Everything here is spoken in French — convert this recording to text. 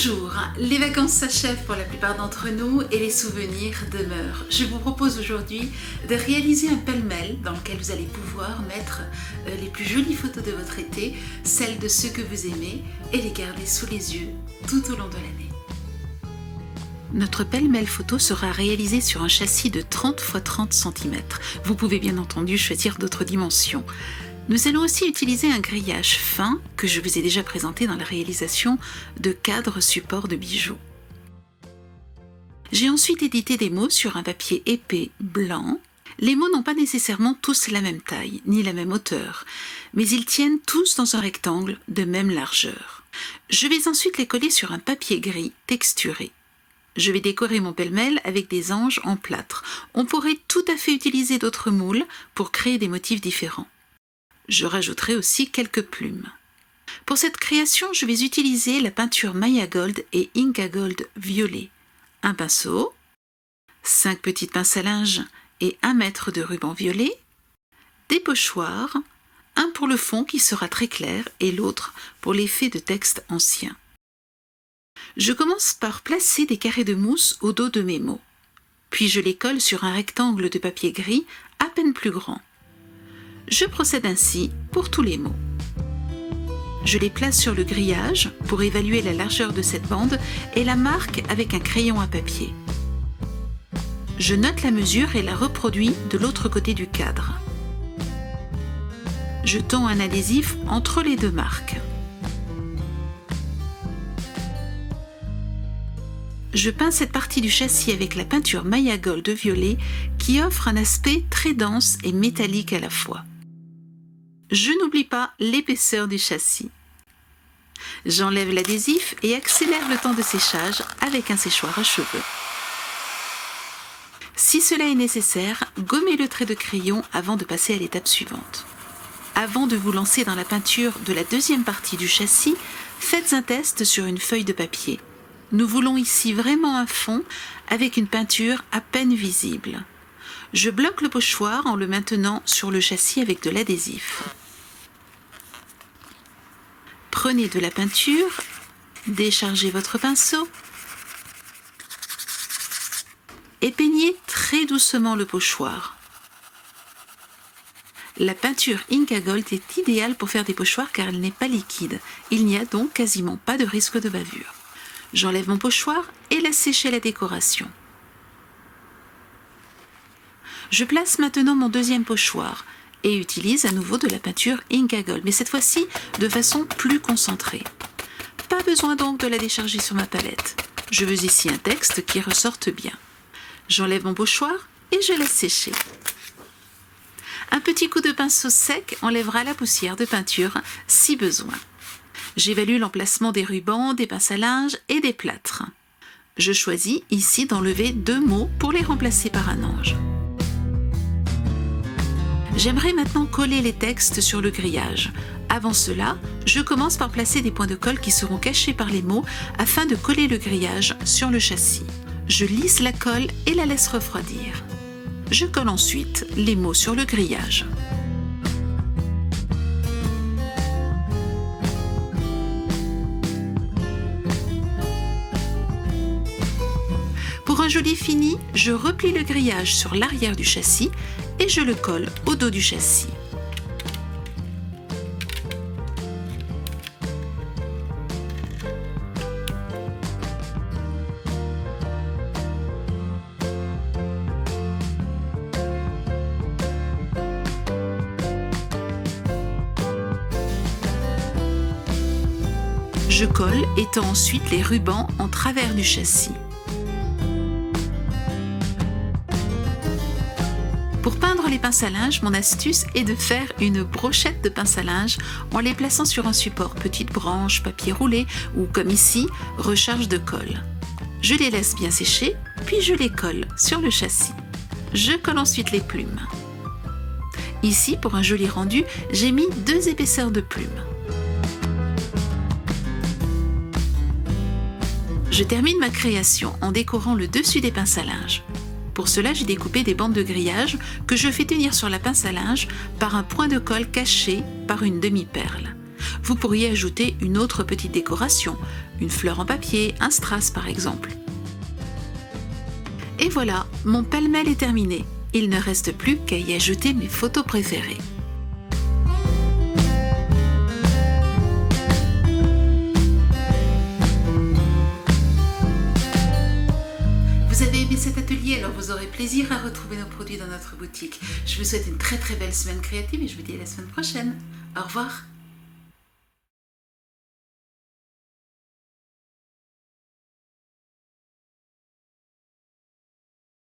Bonjour, les vacances s'achèvent pour la plupart d'entre nous et les souvenirs demeurent. Je vous propose aujourd'hui de réaliser un pêle-mêle dans lequel vous allez pouvoir mettre les plus jolies photos de votre été, celles de ceux que vous aimez et les garder sous les yeux tout au long de l'année. Notre pêle-mêle photo sera réalisé sur un châssis de 30 x 30 cm. Vous pouvez bien entendu choisir d'autres dimensions. Nous allons aussi utiliser un grillage fin que je vous ai déjà présenté dans la réalisation de cadres support de bijoux. J'ai ensuite édité des mots sur un papier épais blanc. Les mots n'ont pas nécessairement tous la même taille, ni la même hauteur, mais ils tiennent tous dans un rectangle de même largeur. Je vais ensuite les coller sur un papier gris texturé. Je vais décorer mon pêle-mêle avec des anges en plâtre. On pourrait tout à fait utiliser d'autres moules pour créer des motifs différents. Je rajouterai aussi quelques plumes. Pour cette création, je vais utiliser la peinture Maya Gold et Inca Gold violet, un pinceau, 5 petites pinces à linge et 1 mètre de ruban violet, des pochoirs, un pour le fond qui sera très clair et l'autre pour l'effet de texte ancien. Je commence par placer des carrés de mousse au dos de mes mots, puis je les colle sur un rectangle de papier gris à peine plus grand. Je procède ainsi pour tous les mots. Je les place sur le grillage pour évaluer la largeur de cette bande et la marque avec un crayon à papier. Je note la mesure et la reproduis de l'autre côté du cadre. Je tends un adhésif entre les deux marques. Je peins cette partie du châssis avec la peinture Maya Gold violet qui offre un aspect très dense et métallique à la fois. Je n'oublie pas l'épaisseur du châssis. J'enlève l'adhésif et accélère le temps de séchage avec un séchoir à cheveux. Si cela est nécessaire, gommez le trait de crayon avant de passer à l'étape suivante. Avant de vous lancer dans la peinture de la deuxième partie du châssis, faites un test sur une feuille de papier. Nous voulons ici vraiment un fond avec une peinture à peine visible. Je bloque le pochoir en le maintenant sur le châssis avec de l'adhésif. Prenez de la peinture, déchargez votre pinceau et peignez très doucement le pochoir. La peinture Inca Gold est idéale pour faire des pochoirs car elle n'est pas liquide. Il n'y a donc quasiment pas de risque de bavure. J'enlève mon pochoir et laisse sécher la décoration. Je place maintenant mon deuxième pochoir et utilise à nouveau de la peinture Inca Gold, mais cette fois-ci de façon plus concentrée. Pas besoin donc de la décharger sur ma palette. Je veux ici un texte qui ressorte bien. J'enlève mon pochoir et je laisse sécher. Un petit coup de pinceau sec enlèvera la poussière de peinture si besoin. J'évalue l'emplacement des rubans, des pinces à linge et des plâtres. Je choisis ici d'enlever 2 mots pour les remplacer par un ange. J'aimerais maintenant coller les textes sur le grillage. Avant cela, je commence par placer des points de colle qui seront cachés par les mots afin de coller le grillage sur le châssis. Je lisse la colle et la laisse refroidir. Je colle ensuite les mots sur le grillage. Pour un joli fini, je replie le grillage sur l'arrière du châssis et je le colle au dos du châssis. Je colle et tends ensuite les rubans en travers du châssis. Pour peindre les pinces à linge, mon astuce est de faire une brochette de pinces à linge en les plaçant sur un support, petite branche, papier roulé ou comme ici, recharge de colle. Je les laisse bien sécher, puis je les colle sur le châssis. Je colle ensuite les plumes. Ici, pour un joli rendu, j'ai mis 2 épaisseurs de plumes. Je termine ma création en décorant le dessus des pinces à linge. Pour cela, j'ai découpé des bandes de grillage que je fais tenir sur la pince à linge par un point de colle caché par une demi-perle. Vous pourriez ajouter une autre petite décoration, une fleur en papier, un strass par exemple. Et voilà, mon pêle-mêle est terminé. Il ne reste plus qu'à y ajouter mes photos préférées. Vous avez aimé cet atelier, alors vous aurez plaisir à retrouver nos produits dans notre boutique. Je vous souhaite une très belle semaine créative et je vous dis à la semaine prochaine. Au revoir.